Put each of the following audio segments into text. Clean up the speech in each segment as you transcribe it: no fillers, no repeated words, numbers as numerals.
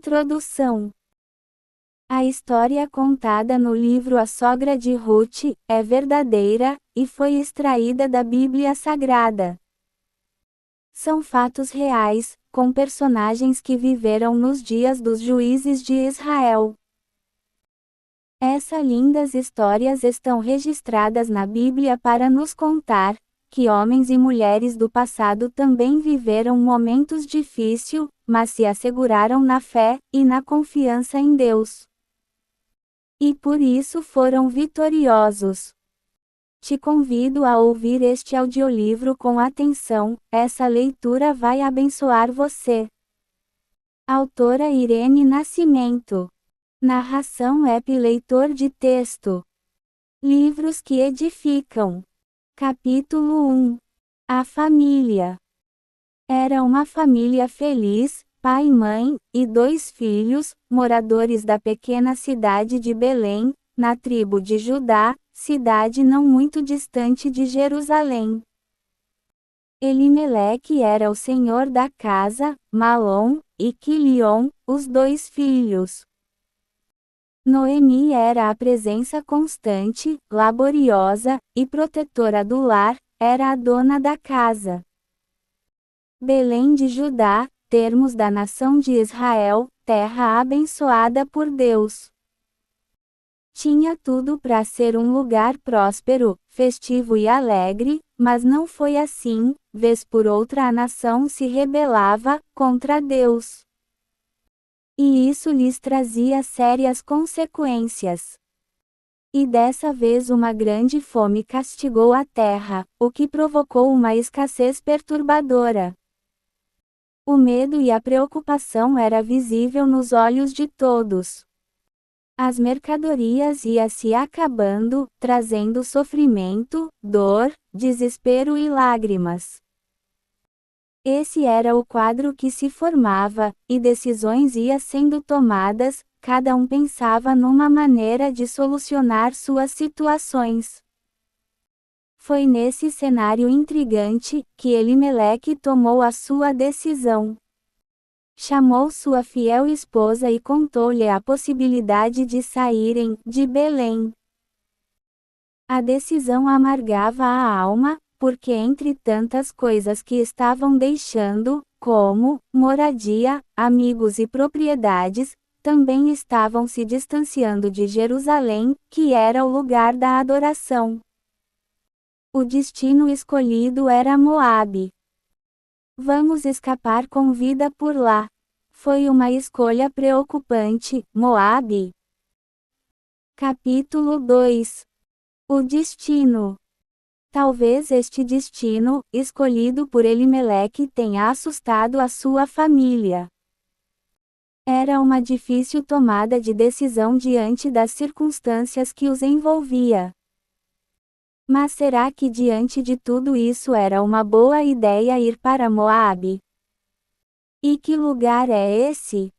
Introdução. A história contada no livro A Sogra de Ruth é verdadeira e foi extraída da Bíblia Sagrada. São fatos reais, com personagens que viveram nos dias dos juízes de Israel. Essas lindas histórias estão registradas na Bíblia para nos contar que homens e mulheres do passado também viveram momentos difíceis, mas se asseguraram na fé e na confiança em Deus. E por isso foram vitoriosos. Te convido a ouvir este audiolivro com atenção, essa leitura vai abençoar você. Autora Irene Nascimento. Narração Ep Leitor de texto. Livros que edificam. Capítulo 1. A família. Era uma família feliz, pai e mãe, e 2 filhos, moradores da pequena cidade de Belém, na tribo de Judá, cidade não muito distante de Jerusalém. Elimeleque era o senhor da casa, Malom, e Quilion, os 2 filhos. Noemi era a presença constante, laboriosa, e protetora do lar, era a dona da casa. Belém de Judá, termos da nação de Israel, terra abençoada por Deus. Tinha tudo para ser um lugar próspero, festivo e alegre, mas não foi assim, vez por outra a nação se rebelava contra Deus. E isso lhes trazia sérias consequências. E dessa vez uma grande fome castigou a terra, o que provocou uma escassez perturbadora. O medo e a preocupação era visível nos olhos de todos. As mercadorias iam se acabando, trazendo sofrimento, dor, desespero e lágrimas. Esse era o quadro que se formava, e decisões iam sendo tomadas, cada um pensava numa maneira de solucionar suas situações. Foi nesse cenário intrigante que Elimeleque tomou a sua decisão. Chamou sua fiel esposa e contou-lhe a possibilidade de saírem de Belém. A decisão amargava a alma, porque entre tantas coisas que estavam deixando, como moradia, amigos e propriedades, também estavam se distanciando de Jerusalém, que era o lugar da adoração. O destino escolhido era Moabe. Vamos escapar com vida por lá. Foi uma escolha preocupante, Moabe. Capítulo 2. O destino. Talvez este destino, escolhido por Elimeleque, tenha assustado a sua família. Era uma difícil tomada de decisão diante das circunstâncias que os envolvia. Mas será que diante de tudo isso era uma boa ideia ir para Moabe? E que lugar é esse?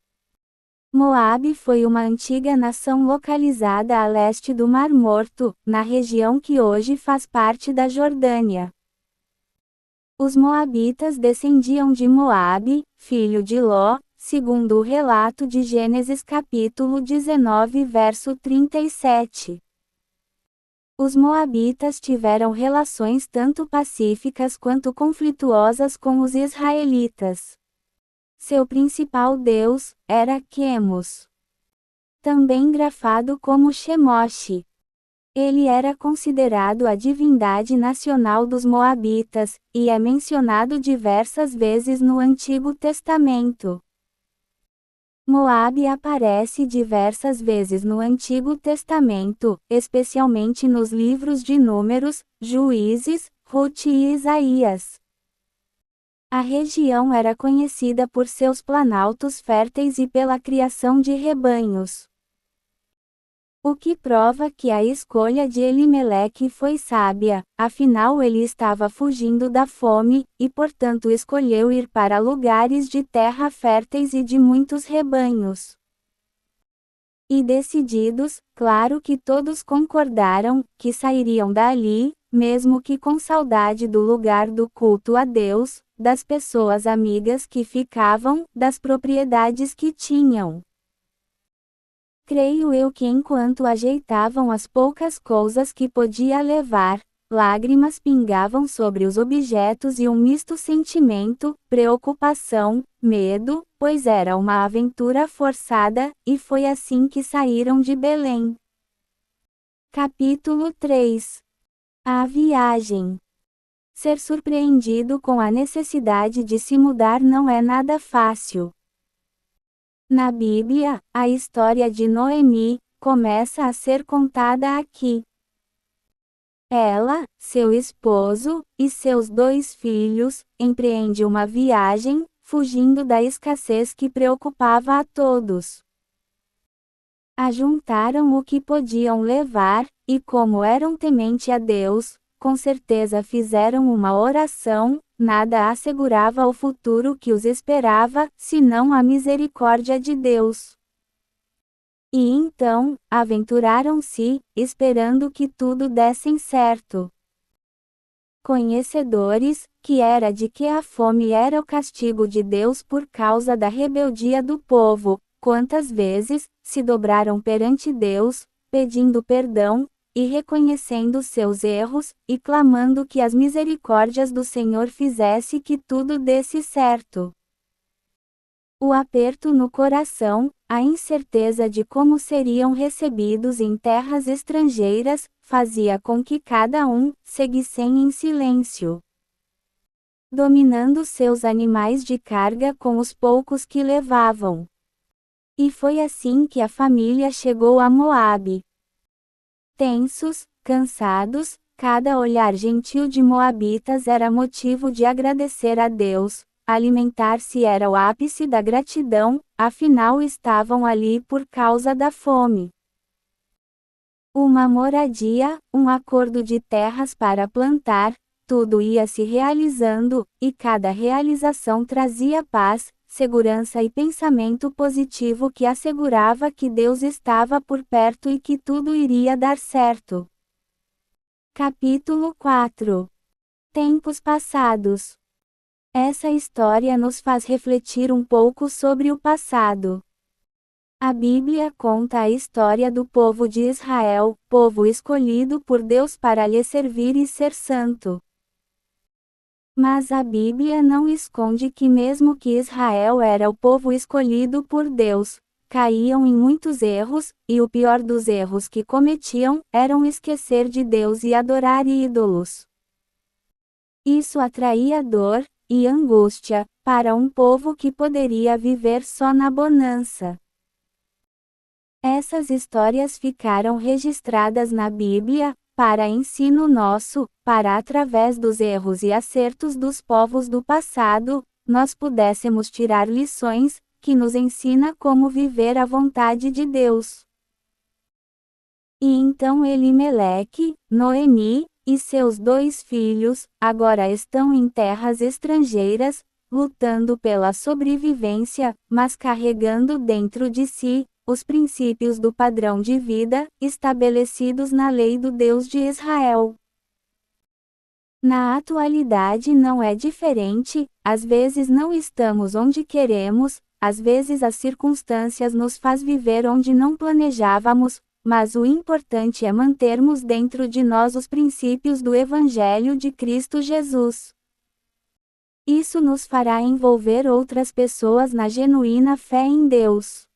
Moabe foi uma antiga nação localizada a leste do Mar Morto, na região que hoje faz parte da Jordânia. Os moabitas descendiam de Moabe, filho de Ló, segundo o relato de Gênesis capítulo 19 verso 37. Os moabitas tiveram relações tanto pacíficas quanto conflituosas com os israelitas. Seu principal deus era Quemos, também grafado como Chemosh. Ele era considerado a divindade nacional dos moabitas, e é mencionado diversas vezes no Antigo Testamento. Moabe aparece diversas vezes no Antigo Testamento, especialmente nos livros de Números, Juízes, Ruth e Isaías. A região era conhecida por seus planaltos férteis e pela criação de rebanhos. O que prova que a escolha de Elimeleque foi sábia, afinal ele estava fugindo da fome, e portanto escolheu ir para lugares de terra férteis e de muitos rebanhos. E decididos, claro que todos concordaram, que sairiam dali, mesmo que com saudade do lugar do culto a Deus, das pessoas amigas que ficavam, das propriedades que tinham. Creio eu que enquanto ajeitavam as poucas coisas que podia levar, lágrimas pingavam sobre os objetos e um misto sentimento, preocupação, medo, pois era uma aventura forçada, e foi assim que saíram de Belém. Capítulo 3. A viagem. Ser surpreendido com a necessidade de se mudar não é nada fácil. Na Bíblia, a história de Noemi começa a ser contada aqui. Ela, seu esposo, e seus 2 filhos, empreendem uma viagem, fugindo da escassez que preocupava a todos. Ajuntaram o que podiam levar, e como eram temente a Deus, com certeza fizeram uma oração. Nada assegurava o futuro que os esperava, senão a misericórdia de Deus. E então, aventuraram-se, esperando que tudo desse certo. Conhecedores, que era de que a fome era o castigo de Deus por causa da rebeldia do povo, quantas vezes se dobraram perante Deus, pedindo perdão, e reconhecendo seus erros, e clamando que as misericórdias do Senhor fizesse que tudo desse certo. O aperto no coração, a incerteza de como seriam recebidos em terras estrangeiras, fazia com que cada um seguissem em silêncio, dominando seus animais de carga com os poucos que levavam. E foi assim que a família chegou a Moabe. Tensos, cansados, cada olhar gentil de moabitas era motivo de agradecer a Deus. Alimentar-se era o ápice da gratidão, afinal estavam ali por causa da fome. Uma moradia, um acordo de terras para plantar, tudo ia se realizando, e cada realização trazia paz, segurança e pensamento positivo que assegurava que Deus estava por perto e que tudo iria dar certo. Capítulo 4. Tempos passados. Essa história nos faz refletir um pouco sobre o passado. A Bíblia conta a história do povo de Israel, povo escolhido por Deus para lhe servir e ser santo. Mas a Bíblia não esconde que mesmo que Israel era o povo escolhido por Deus, caíam em muitos erros, e o pior dos erros que cometiam, eram esquecer de Deus e adorar ídolos. Isso atraía dor e angústia para um povo que poderia viver só na bonança. Essas histórias ficaram registradas na Bíblia, para ensino nosso, para através dos erros e acertos dos povos do passado, nós pudéssemos tirar lições, que nos ensina como viver a vontade de Deus. E então Elimeleque, Noemi, e seus 2 filhos, agora estão em terras estrangeiras, lutando pela sobrevivência, mas carregando dentro de si os princípios do padrão de vida estabelecidos na lei do Deus de Israel. Na atualidade não é diferente, às vezes não estamos onde queremos, às vezes as circunstâncias nos faz viver onde não planejávamos, mas o importante é mantermos dentro de nós os princípios do Evangelho de Cristo Jesus. Isso nos fará envolver outras pessoas na genuína fé em Deus.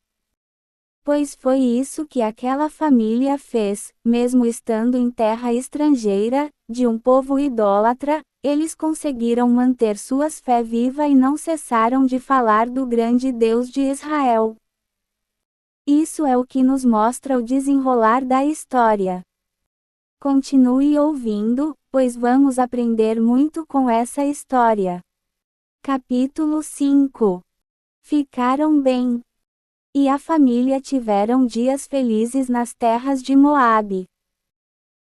Pois foi isso que aquela família fez, mesmo estando em terra estrangeira, de um povo idólatra, eles conseguiram manter suas fé viva e não cessaram de falar do grande Deus de Israel. Isso é o que nos mostra o desenrolar da história. Continue ouvindo, pois vamos aprender muito com essa história. Capítulo 5. Ficaram bem. E a família tiveram dias felizes nas terras de Moabe.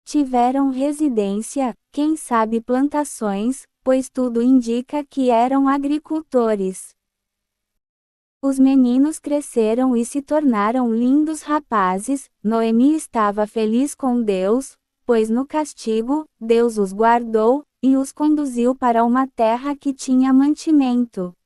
Tiveram residência, quem sabe plantações, pois tudo indica que eram agricultores. Os meninos cresceram e se tornaram lindos rapazes. Noemi estava feliz com Deus, pois no castigo, Deus os guardou, e os conduziu para uma terra que tinha mantimento.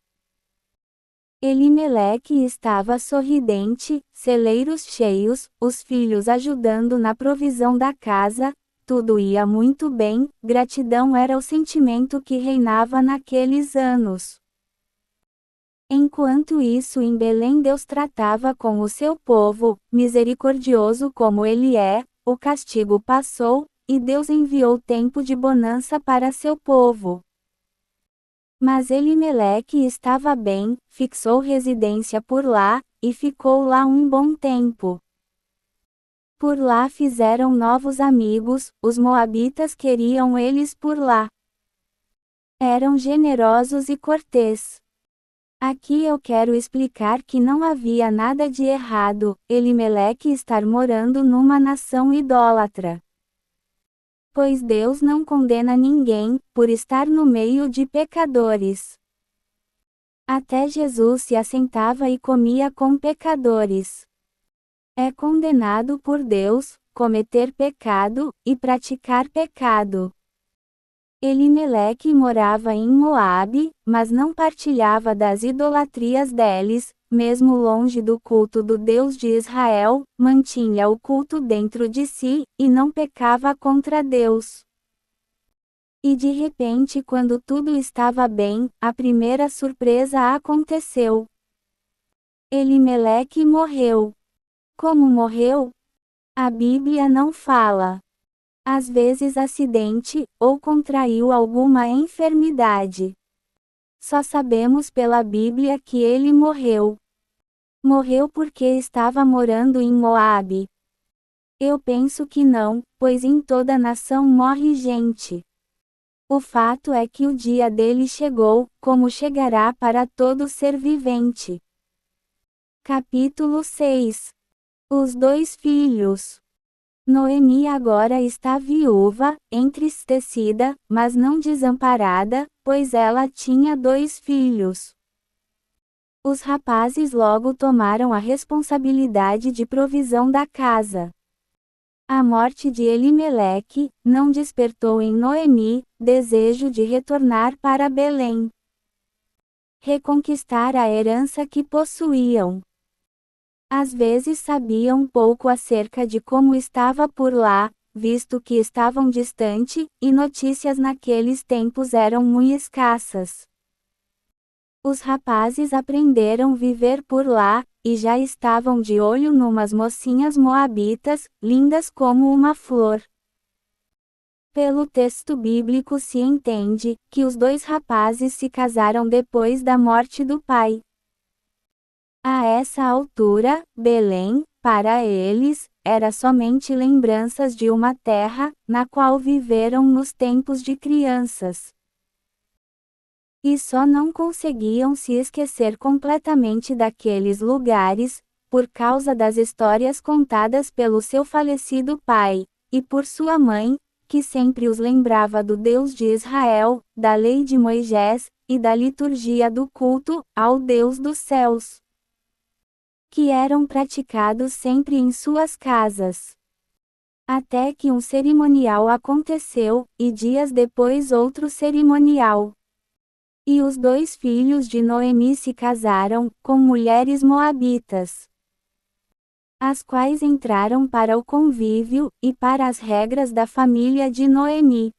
Elimeleque estava sorridente, celeiros cheios, os filhos ajudando na provisão da casa, tudo ia muito bem, gratidão era o sentimento que reinava naqueles anos. Enquanto isso em Belém Deus tratava com o seu povo, misericordioso como ele é, o castigo passou, e Deus enviou tempo de bonança para seu povo. Mas Elimeleque estava bem, fixou residência por lá, e ficou lá um bom tempo. Por lá fizeram novos amigos, os moabitas queriam eles por lá. Eram generosos e cortês. Aqui eu quero explicar que não havia nada de errado, Elimeleque estar morando numa nação idólatra. Pois Deus não condena ninguém, por estar no meio de pecadores. Até Jesus se assentava e comia com pecadores. É condenado por Deus, cometer pecado, e praticar pecado. Elimeleque morava em Moabe, mas não partilhava das idolatrias deles, mesmo longe do culto do Deus de Israel, mantinha o culto dentro de si, e não pecava contra Deus. E de repente quando tudo estava bem, a primeira surpresa aconteceu. Elimeleque morreu. Como morreu? A Bíblia não fala. Às vezes acidente, ou contraiu alguma enfermidade. Só sabemos pela Bíblia que ele morreu. Morreu porque estava morando em Moabe. Eu penso que não, pois em toda nação morre gente. O fato é que o dia dele chegou, como chegará para todo ser vivente. Capítulo 6. Os dois filhos. Noemi agora está viúva, entristecida, mas não desamparada, pois ela tinha 2 filhos. Os rapazes logo tomaram a responsabilidade de provisão da casa. A morte de Elimeleque não despertou em Noemi desejo de retornar para Belém, reconquistar a herança que possuíam. Às vezes sabiam pouco acerca de como estava por lá, visto que estavam distante, e notícias naqueles tempos eram muito escassas. Os rapazes aprenderam viver por lá, e já estavam de olho numas mocinhas moabitas, lindas como uma flor. Pelo texto bíblico se entende que os 2 rapazes se casaram depois da morte do pai. A essa altura, Belém, para eles, era somente lembranças de uma terra, na qual viveram nos tempos de crianças. E só não conseguiam se esquecer completamente daqueles lugares, por causa das histórias contadas pelo seu falecido pai, e por sua mãe, que sempre os lembrava do Deus de Israel, da lei de Moisés, e da liturgia do culto ao Deus dos céus, que eram praticados sempre em suas casas. Até que um cerimonial aconteceu, e dias depois outro cerimonial. E os 2 filhos de Noemi se casaram, com mulheres moabitas, as quais entraram para o convívio, e para as regras da família de Noemi.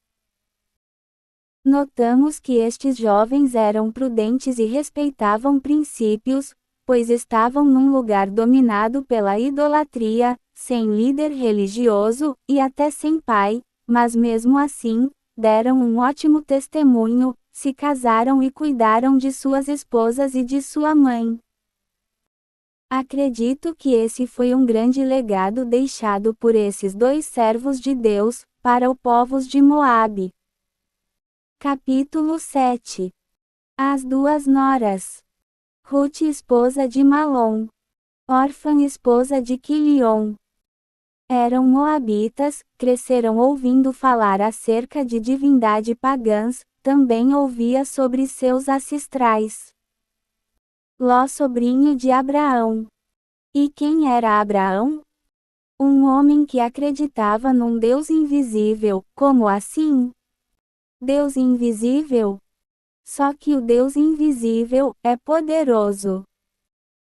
Notamos que estes jovens eram prudentes e respeitavam princípios, pois estavam num lugar dominado pela idolatria, sem líder religioso, e até sem pai, mas mesmo assim, deram um ótimo testemunho, se casaram e cuidaram de suas esposas e de sua mãe. Acredito que esse foi um grande legado deixado por esses 2 servos de Deus, para o povos de Moabe. Capítulo 7. As 2 noras. Ruth esposa de Malom. Órfã esposa de Quilion. Eram moabitas, cresceram ouvindo falar acerca de divindade pagãs, também ouvia sobre seus ancestrais. Ló sobrinho de Abraão. E quem era Abraão? Um homem que acreditava num Deus invisível, como assim? Deus invisível? Só que o Deus invisível é poderoso.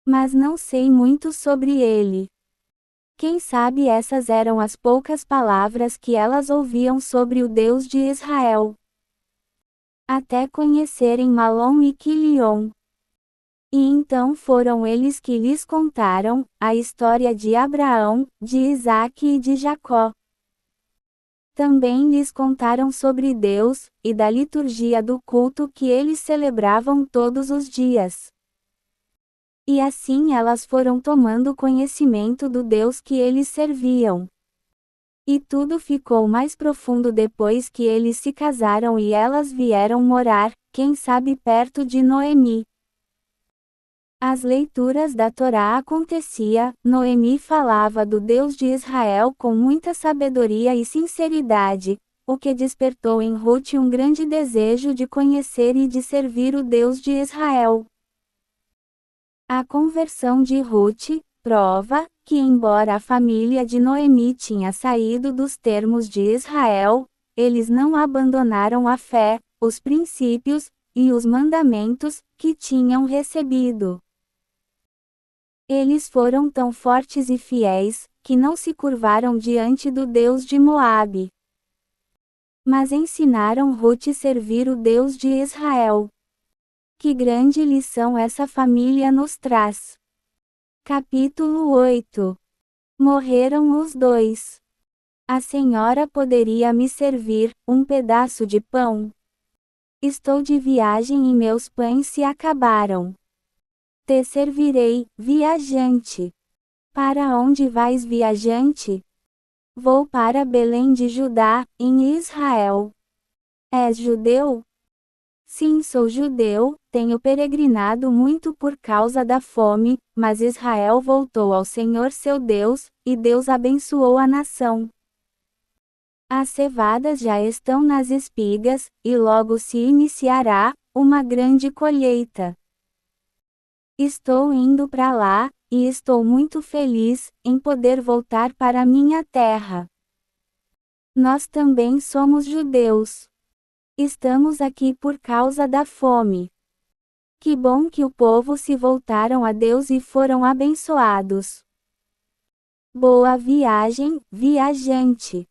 Mas não sei muito sobre ele. Quem sabe essas eram as poucas palavras que elas ouviam sobre o Deus de Israel. Até conhecerem Malom e Quilion. E então foram eles que lhes contaram a história de Abraão, de Isaque e de Jacó. Também lhes contaram sobre Deus, e da liturgia do culto que eles celebravam todos os dias. E assim elas foram tomando conhecimento do Deus que eles serviam. E tudo ficou mais profundo depois que eles se casaram e elas vieram morar, quem sabe perto de Noemi. As leituras da Torá acontecia, Noemi falava do Deus de Israel com muita sabedoria e sinceridade, o que despertou em Ruth um grande desejo de conhecer e de servir o Deus de Israel. A conversão de Ruth prova que, embora a família de Noemi tinha saído dos termos de Israel, eles não abandonaram a fé, os princípios e os mandamentos que tinham recebido. Eles foram tão fortes e fiéis, que não se curvaram diante do Deus de Moabe. Mas ensinaram Ruth servir o Deus de Israel. Que grande lição essa família nos traz. Capítulo 8. Morreram os dois. A senhora poderia me servir um pedaço de pão? Estou de viagem e meus pães se acabaram. Te servirei, viajante. Para onde vais, viajante? Vou para Belém de Judá, em Israel. És judeu? Sim, sou judeu, tenho peregrinado muito por causa da fome, mas Israel voltou ao Senhor seu Deus, e Deus abençoou a nação. As cevadas já estão nas espigas, e logo se iniciará uma grande colheita. Estou indo para lá, e estou muito feliz em poder voltar para minha terra. Nós também somos judeus. Estamos aqui por causa da fome. Que bom que o povo se voltaram a Deus e foram abençoados. Boa viagem, viajante.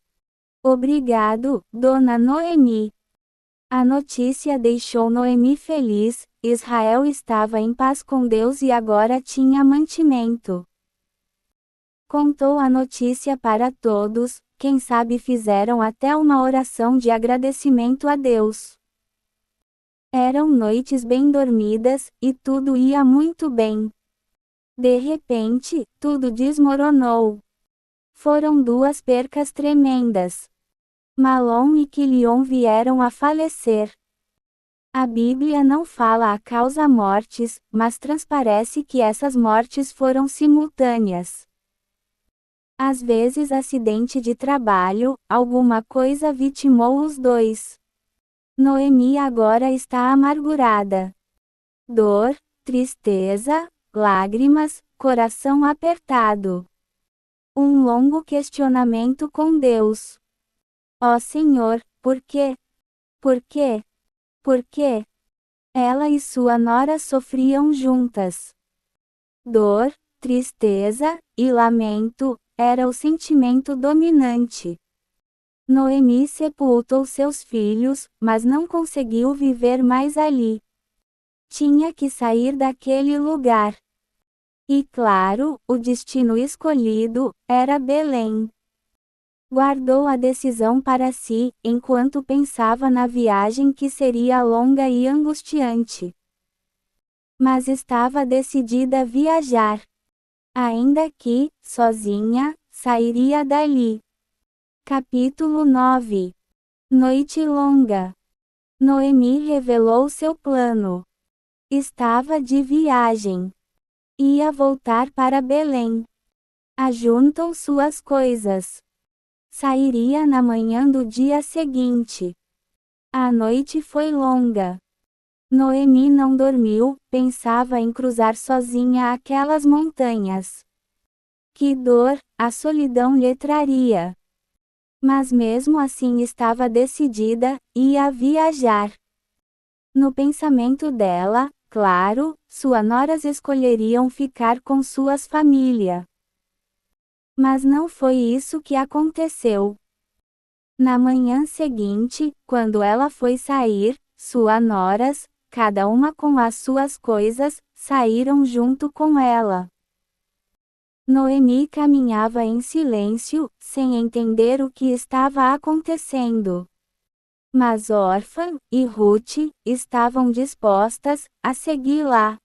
Obrigado, Dona Noemi. A notícia deixou Noemi feliz, Israel estava em paz com Deus e agora tinha mantimento. Contou a notícia para todos, quem sabe fizeram até uma oração de agradecimento a Deus. Eram noites bem dormidas, e tudo ia muito bem. De repente, tudo desmoronou. Foram duas percas tremendas. Malom e Quilion vieram a falecer. A Bíblia não fala a causa mortes, mas transparece que essas mortes foram simultâneas. Às vezes acidente de trabalho, alguma coisa vitimou os dois. Noemi agora está amargurada. Dor, tristeza, lágrimas, coração apertado. Um longo questionamento com Deus. Ó Senhor, por quê? Por quê? Por quê? Ela e sua nora sofriam juntas. Dor, tristeza e lamento era o sentimento dominante. Noemi sepultou seus filhos, mas não conseguiu viver mais ali. Tinha que sair daquele lugar. E claro, o destino escolhido era Belém. Guardou a decisão para si, enquanto pensava na viagem que seria longa e angustiante. Mas estava decidida a viajar. Ainda que, sozinha, sairia dali. Capítulo 9. Noite longa. Noemi revelou seu plano. Estava de viagem. Ia voltar para Belém. Ajuntou suas coisas. Sairia na manhã do dia seguinte. A noite foi longa. Noemi não dormiu, pensava em cruzar sozinha aquelas montanhas. Que dor a solidão lhe traria. Mas mesmo assim estava decidida, ia viajar. No pensamento dela, claro, suas noras escolheriam ficar com suas famílias. Mas não foi isso que aconteceu. Na manhã seguinte, quando ela foi sair, suas noras, cada uma com as suas coisas, saíram junto com ela. Noemi caminhava em silêncio, sem entender o que estava acontecendo. Mas Orfa e Ruth estavam dispostas a segui-la.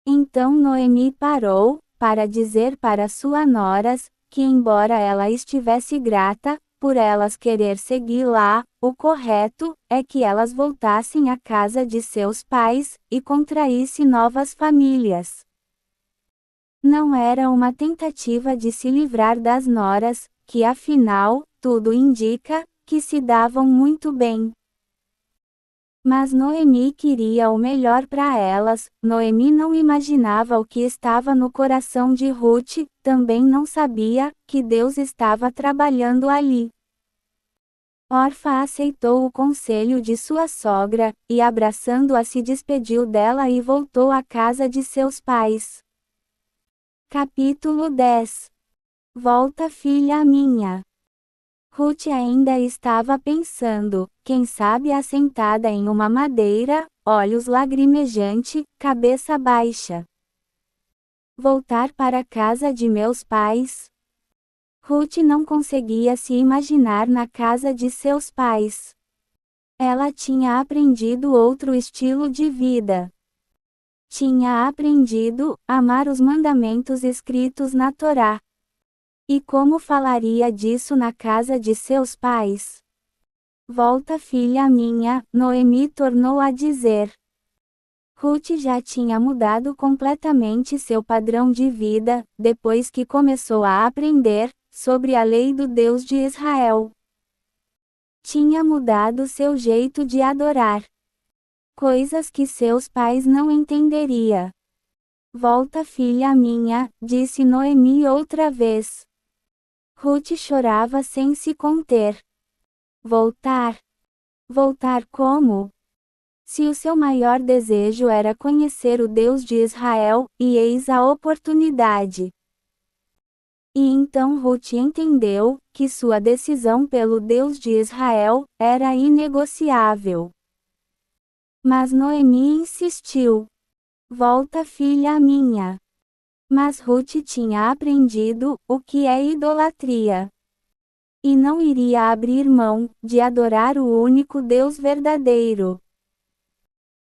Então Noemi parou, para dizer para suas noras, que embora ela estivesse grata, por elas querer segui-la, o correto é que elas voltassem à casa de seus pais, e contraíssem novas famílias. Não era uma tentativa de se livrar das noras, que afinal, tudo indica, que se davam muito bem. Mas Noemi queria o melhor para elas. Noemi não imaginava o que estava no coração de Ruth, também não sabia que Deus estava trabalhando ali. Orfa aceitou o conselho de sua sogra, e abraçando-a se despediu dela e voltou à casa de seus pais. Capítulo 10. Volta, filha minha. Ruth ainda estava pensando, quem sabe assentada em uma madeira, olhos lagrimejante, cabeça baixa. Voltar para a casa de meus pais? Ruth não conseguia se imaginar na casa de seus pais. Ela tinha aprendido outro estilo de vida. Tinha aprendido a amar os mandamentos escritos na Torá. E como falaria disso na casa de seus pais? Volta, filha minha, Noemi tornou a dizer. Ruth já tinha mudado completamente seu padrão de vida, depois que começou a aprender sobre a lei do Deus de Israel. Tinha mudado seu jeito de adorar. Coisas que seus pais não entenderiam. Volta, filha minha, disse Noemi outra vez. Ruth chorava sem se conter. Voltar? Voltar como? Se o seu maior desejo era conhecer o Deus de Israel, e eis a oportunidade. E então Ruth entendeu que sua decisão pelo Deus de Israel era inegociável. Mas Noemi insistiu. Volta, filha minha. Mas Ruth tinha aprendido o que é idolatria. E não iria abrir mão de adorar o único Deus verdadeiro.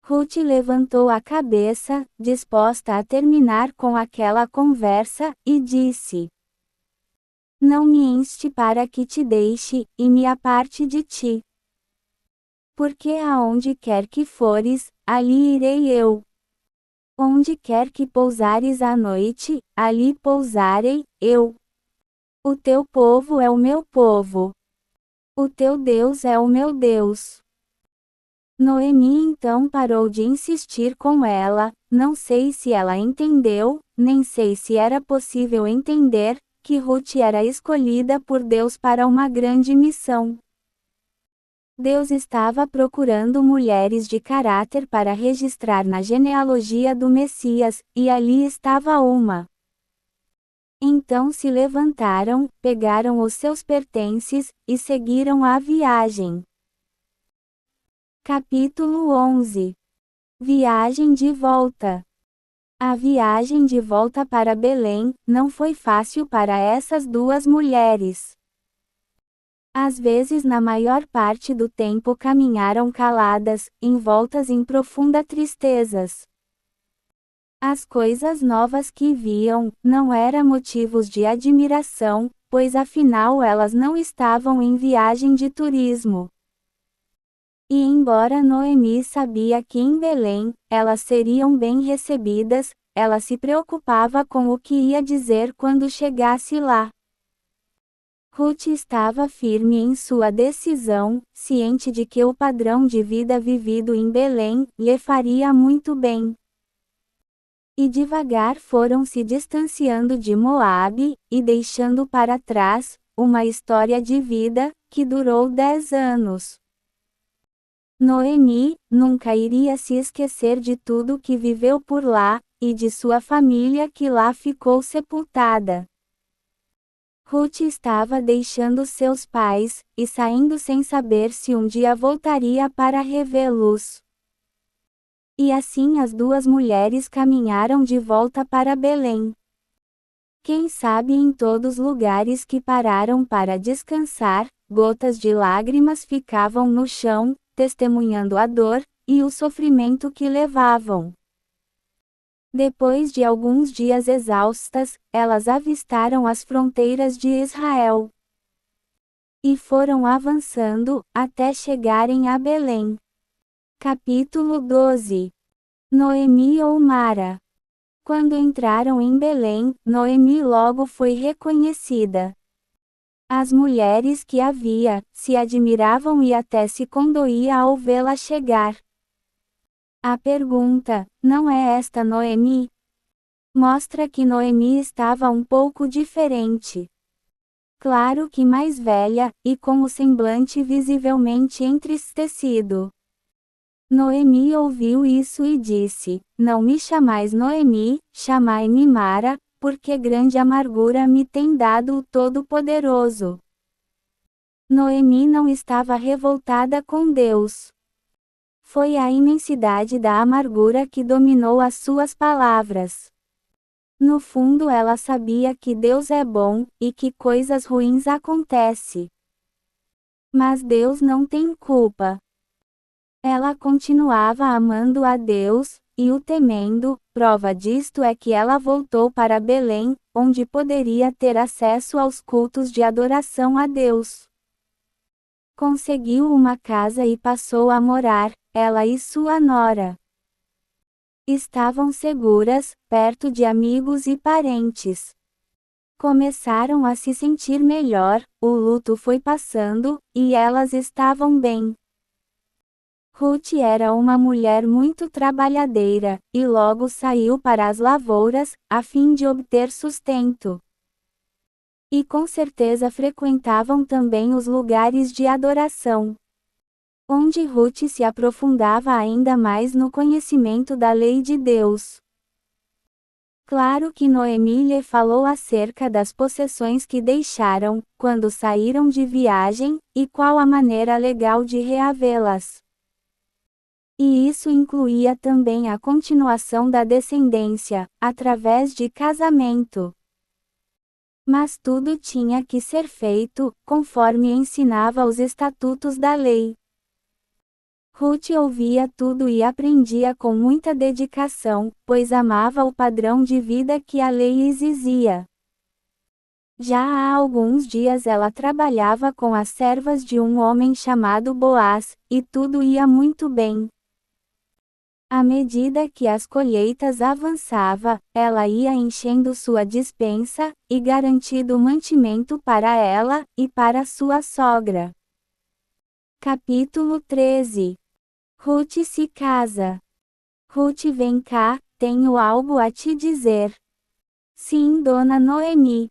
Ruth levantou a cabeça, disposta a terminar com aquela conversa, e disse: Não me inste para que te deixe, e me aparte de ti. Porque aonde quer que fores, ali irei eu. Onde quer que pousares à noite, ali pousarei, eu. O teu povo é o meu povo. O teu Deus é o meu Deus. Noemi então parou de insistir com ela, não sei se ela entendeu, nem sei se era possível entender, que Ruth era escolhida por Deus para uma grande missão. Deus estava procurando mulheres de caráter para registrar na genealogia do Messias, e ali estava uma. Então se levantaram, pegaram os seus pertences, e seguiram a viagem. Capítulo 11. Viagem de volta. A viagem de volta para Belém não foi fácil para essas duas mulheres. Às vezes, na maior parte do tempo, caminharam caladas, envoltas em profunda tristezas. As coisas novas que viam não eram motivos de admiração, pois afinal elas não estavam em viagem de turismo. E embora Noemi sabia que em Belém elas seriam bem recebidas, ela se preocupava com o que ia dizer quando chegasse lá. Ruth estava firme em sua decisão, ciente de que o padrão de vida vivido em Belém lhe faria muito bem. E devagar foram se distanciando de Moabe, e deixando para trás uma história de vida, que durou 10 anos. Noemi nunca iria se esquecer de tudo que viveu por lá, e de sua família que lá ficou sepultada. Ruth estava deixando seus pais, e saindo sem saber se um dia voltaria para revê-los. E assim as duas mulheres caminharam de volta para Belém. Quem sabe em todos os lugares que pararam para descansar, gotas de lágrimas ficavam no chão, testemunhando a dor e o sofrimento que levavam. Depois de alguns dias exaustas, elas avistaram as fronteiras de Israel. E foram avançando, até chegarem a Belém. Capítulo 12. Noemi ou Mara. Quando entraram em Belém, Noemi logo foi reconhecida. As mulheres que havia, se admiravam e até se condoía ao vê-la chegar. A pergunta, não é esta Noemi? Mostra que Noemi estava um pouco diferente. Claro que mais velha, e com o semblante visivelmente entristecido. Noemi ouviu isso e disse: Não me chamais Noemi, chamai-me Mara, porque grande amargura me tem dado o Todo-Poderoso. Noemi não estava revoltada com Deus. Foi a imensidade da amargura que dominou as suas palavras. No fundo ela sabia que Deus é bom, e que coisas ruins acontecem. Mas Deus não tem culpa. Ela continuava amando a Deus, e o temendo. Prova disto é que ela voltou para Belém, onde poderia ter acesso aos cultos de adoração a Deus. Conseguiu uma casa e passou a morar, ela e sua nora. Estavam seguras, perto de amigos e parentes. Começaram a se sentir melhor, o luto foi passando, e elas estavam bem. Ruth era uma mulher muito trabalhadeira, e logo saiu para as lavouras, a fim de obter sustento. E com certeza frequentavam também os lugares de adoração, onde Ruth se aprofundava ainda mais no conhecimento da lei de Deus. Claro que Noemi lhe falou acerca das possessões que deixaram, quando saíram de viagem, e qual a maneira legal de reavê-las. E isso incluía também a continuação da descendência, através de casamento. Mas tudo tinha que ser feito, conforme ensinava os estatutos da lei. Ruth ouvia tudo e aprendia com muita dedicação, pois amava o padrão de vida que a lei exigia. Já há alguns dias ela trabalhava com as servas de um homem chamado Boaz, e tudo ia muito bem. À medida que as colheitas avançava, ela ia enchendo sua despensa, e garantindo mantimento para ela, e para sua sogra. Capítulo 13. Ruth se casa. Ruth, vem cá, tenho algo a te dizer. Sim, dona Noemi.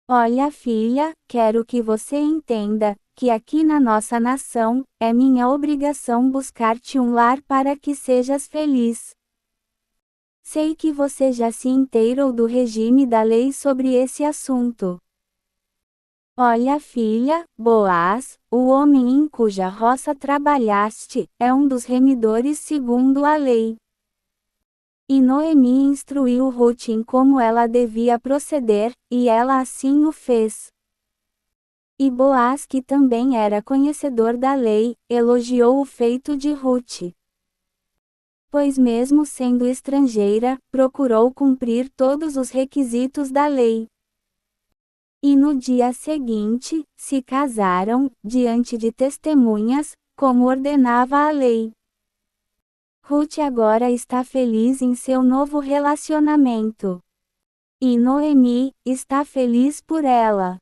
Olha, filha, quero que você entenda, que aqui na nossa nação, é minha obrigação buscar-te um lar para que sejas feliz. Sei que você já se inteirou do regime da lei sobre esse assunto. Olha, filha, Boaz, o homem em cuja roça trabalhaste, é um dos remidores segundo a lei. E Noemi instruiu Ruth em como ela devia proceder, e ela assim o fez. E Boaz, que também era conhecedor da lei, elogiou o feito de Ruth. Pois mesmo sendo estrangeira, procurou cumprir todos os requisitos da lei. E no dia seguinte, se casaram, diante de testemunhas, como ordenava a lei. Ruth agora está feliz em seu novo relacionamento. E Noemi está feliz por ela.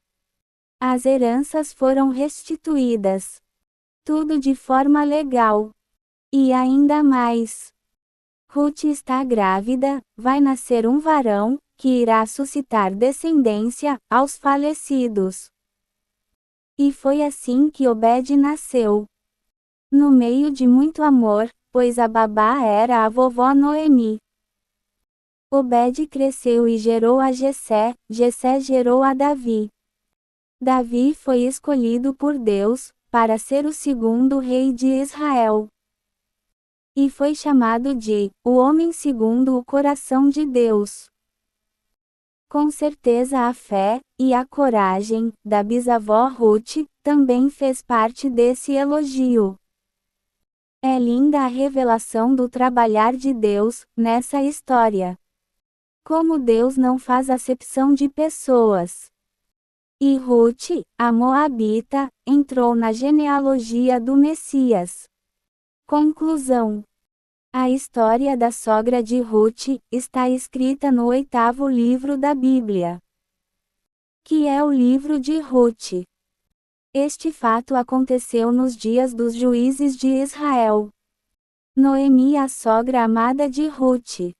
As heranças foram restituídas. Tudo de forma legal. E ainda mais. Ruth está grávida, vai nascer um varão, que irá suscitar descendência aos falecidos. E foi assim que Obed nasceu. No meio de muito amor, pois a babá era a vovó Noemi. Obed cresceu e gerou a Jessé, Jessé gerou a Davi. Davi foi escolhido por Deus, para ser o segundo rei de Israel. E foi chamado de, o homem segundo o coração de Deus. Com certeza a fé, e a coragem, da bisavó Ruth, também fez parte desse elogio. É linda a revelação do trabalhar de Deus, nessa história. Como Deus não faz acepção de pessoas. E Ruth, a Moabita, entrou na genealogia do Messias. Conclusão. A história da sogra de Ruth está escrita no 8º livro da Bíblia, que é o livro de Ruth. Este fato aconteceu nos dias dos juízes de Israel. Noemi, a sogra amada de Ruth.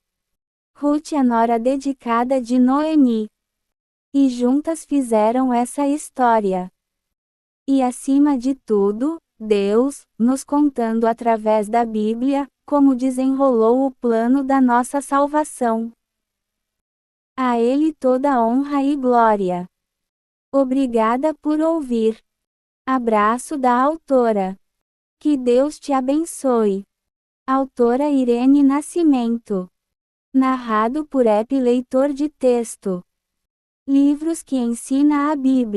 Ruth, a nora dedicada de Noemi. E juntas fizeram essa história. E acima de tudo, Deus, nos contando através da Bíblia, como desenrolou o plano da nossa salvação. A Ele toda honra e glória. Obrigada por ouvir. Abraço da autora. Que Deus te abençoe. Autora Irene Nascimento. Narrado por App Leitor de Texto. Livros que ensina a Bíblia.